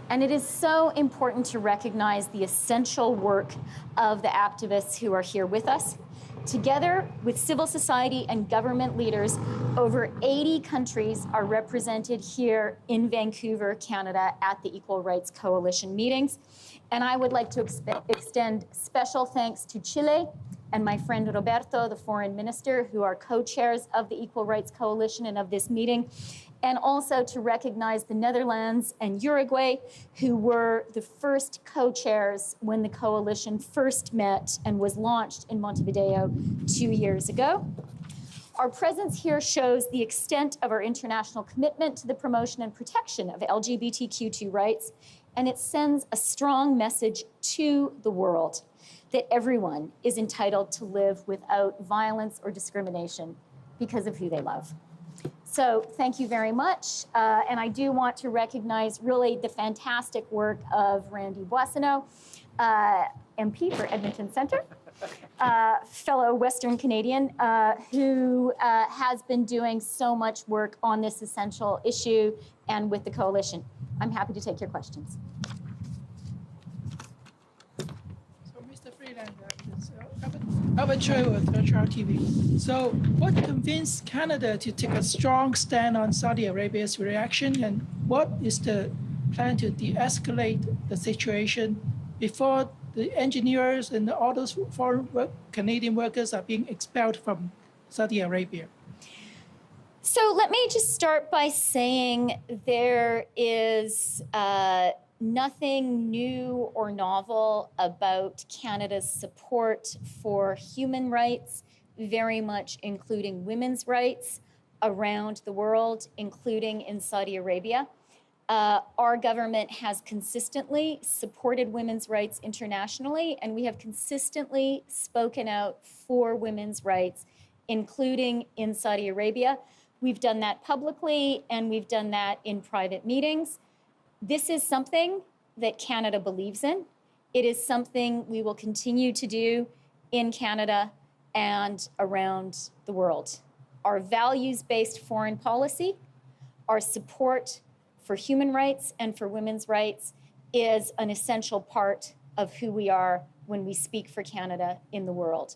And it is so important to recognize the essential work of the activists who are here with us. Together with civil society and government leaders, over 80 countries are represented here in Vancouver, Canada, at the Equal Rights Coalition meetings. And I would like to extend special thanks to Chile and my friend Roberto, the foreign minister, who are co-chairs of the Equal Rights Coalition and of this meeting, and also to recognize the Netherlands and Uruguay, who were the first co-chairs when the coalition first met and was launched in Montevideo 2 years ago. Our presence here shows the extent of our international commitment to the promotion and protection of LGBTQ2 rights, and it sends a strong message to the world that everyone is entitled to live without violence or discrimination because of who they love. So thank you very much. And I do want to recognize really the fantastic work of Randy Boissonnault, MP for Edmonton Centre, fellow Western Canadian, who has been doing so much work on this essential issue and with the coalition. I'm happy to take your questions. So, Mr. Freeland, Albert Choi with Virtual TV. So, what convinced Canada to take a strong stand on Saudi Arabia's reaction, and what is the plan to de-escalate the situation before the engineers and all those foreign Canadian workers are being expelled from Saudi Arabia? So let me just start by saying there is nothing new or novel about Canada's support for human rights, very much including women's rights around the world, including in Saudi Arabia. Our government has consistently supported women's rights internationally, and we have consistently spoken out for women's rights, including in Saudi Arabia. We've done that publicly, and we've done that in private meetings. This is something that Canada believes in. It is something we will continue to do in Canada and around the world. Our values-based foreign policy, our support for human rights and for women's rights is an essential part of who we are when we speak for Canada in the world.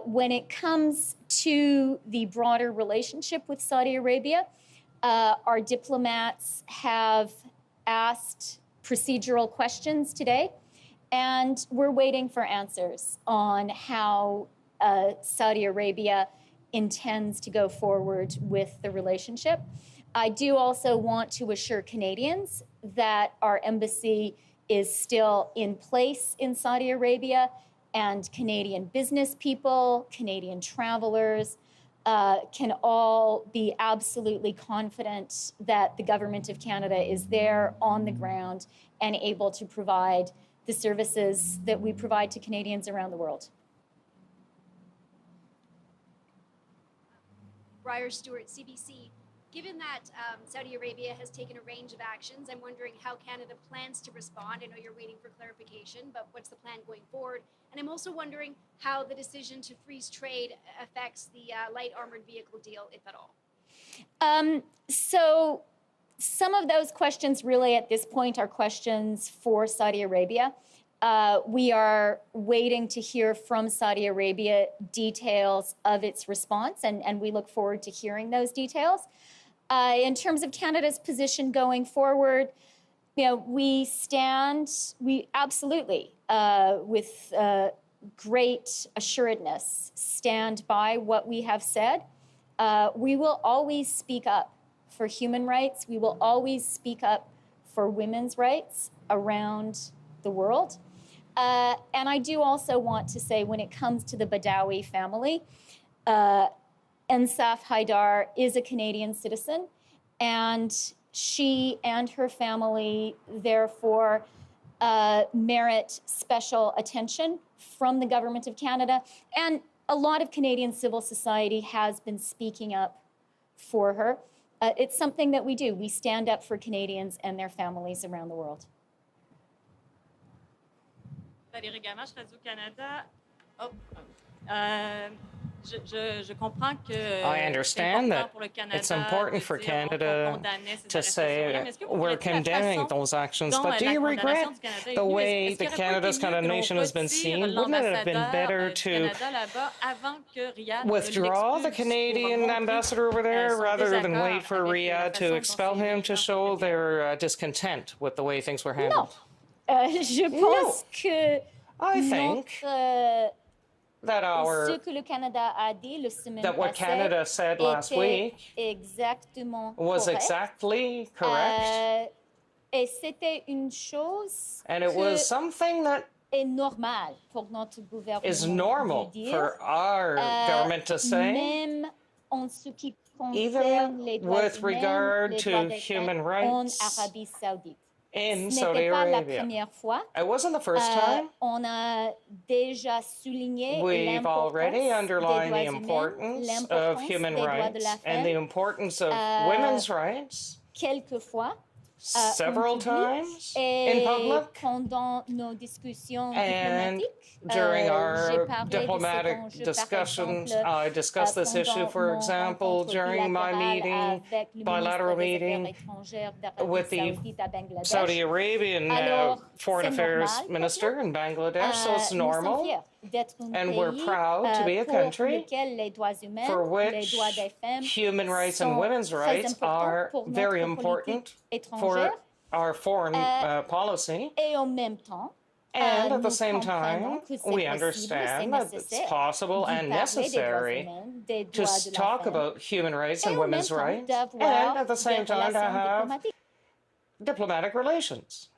When it comes to the broader relationship with Saudi Arabia, our diplomats have asked procedural questions today, and we're waiting for answers on how Saudi Arabia intends to go forward with the relationship. I do also want to assure Canadians that our embassy is still in place in Saudi Arabia, and Canadian business people, Canadian travelers can all be absolutely confident that the Government of Canada is there on the ground and able to provide the services that we provide to Canadians around the world. Briar Stewart, CBC. Given that Saudi Arabia has taken a range of actions, I'm wondering how Canada plans to respond. I know you're waiting for clarification, but what's the plan going forward? And I'm also wondering how the decision to freeze trade affects the light armored vehicle deal, if at all. So some of those questions really at this point are questions for Saudi Arabia. We are waiting to hear from Saudi Arabia details of its response, and we look forward to hearing those details. In terms of Canada's position going forward, we absolutely, with great assuredness, stand by what we have said. We will always speak up for human rights. We will always speak up for women's rights around the world. And I do also want to say, when it comes to the Badawi family, Ensaf Haidar is a Canadian citizen, and she and her family, therefore, merit special attention from the Government of Canada. And a lot of Canadian civil society has been speaking up for her. It's something that we do. We stand up for Canadians and their families around the world. Valérie Gamache, Radio-Canada. Je comprends que I understand that pour le Canada it's important for Canada to say we're condemning those actions, but do you regret the way that Canada's condemnation has been seen? Wouldn't it have been better to withdraw the Canadian ambassador over there rather than wait for Riyadh to expel him to show their discontent with the way things were handled? Je pense que I think that ce que le Canada a dit la semaine that what Canada said last week exactement was correct. exactly correct. Et c'était une chose And it was something that est normale pour notre gouvernement is normal de dire, for our government to say, même en ce qui concerne even les droits with humains, regard les to droits des human femmes rights en Arabie Saoudite. in Ce Saudi n'était pas la Arabia. première fois. It wasn't the first time. On a déjà souligné We've already l'importance underlined des the droits importance humains, of l'importance human des droits de rights la and the femme, importance of women's rights quelquefois, several en public times et in public pendant nos discussions and diplomatiques. during J'ai our parlé de diplomatic cet enjeu, discussions. par exemple, I discussed this issue, pendant for mon example, rencontre during my bilatérale meeting, avec le bilateral ministre des meeting Affaires étrangères d'Arabie with the Saoudite à Bangladesh. Saudi Arabian Alors, Foreign c'est Affairs normal pour Minister nous. in Bangladesh, so it's Nous sommes normal. fiers d'être un And we're pays, proud to be a pour country lequel les droits humains, for les which droits des femmes human rights and sont women's très rights importants are pour very notre important politique for étrangère. our foreign policy. Et en même temps, And at the nous same comprenons time, que c'est we possible, understand c'est that it's nécessaire possible d'y and parler des droits necessary humains, des to droits de la talk femme, about human rights et and en même women's temps rights, d'avoir and at the same des time to relations have diplomatiques. diplomatic relations.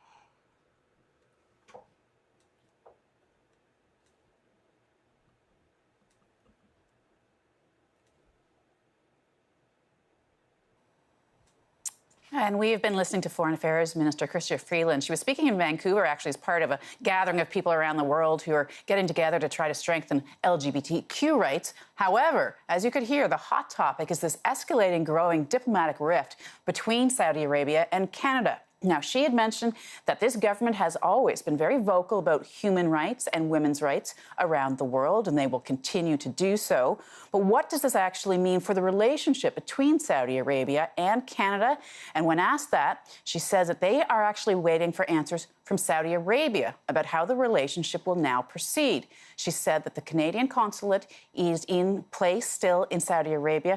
And we have been listening to Foreign Affairs Minister Chrystia Freeland. She was speaking in Vancouver, actually, as part of a gathering of people around the world who are getting together to try to strengthen LGBTQ rights. However, as you could hear, the hot topic is this escalating, growing diplomatic rift between Saudi Arabia and Canada. Now, she had mentioned that this government has always been very vocal about human rights and women's rights around the world, and they will continue to do so. But what does this actually mean for the relationship between Saudi Arabia and Canada? And when asked that, she says that they are actually waiting for answers from Saudi Arabia about how the relationship will now proceed. She said that the Canadian consulate is in place still in Saudi Arabia.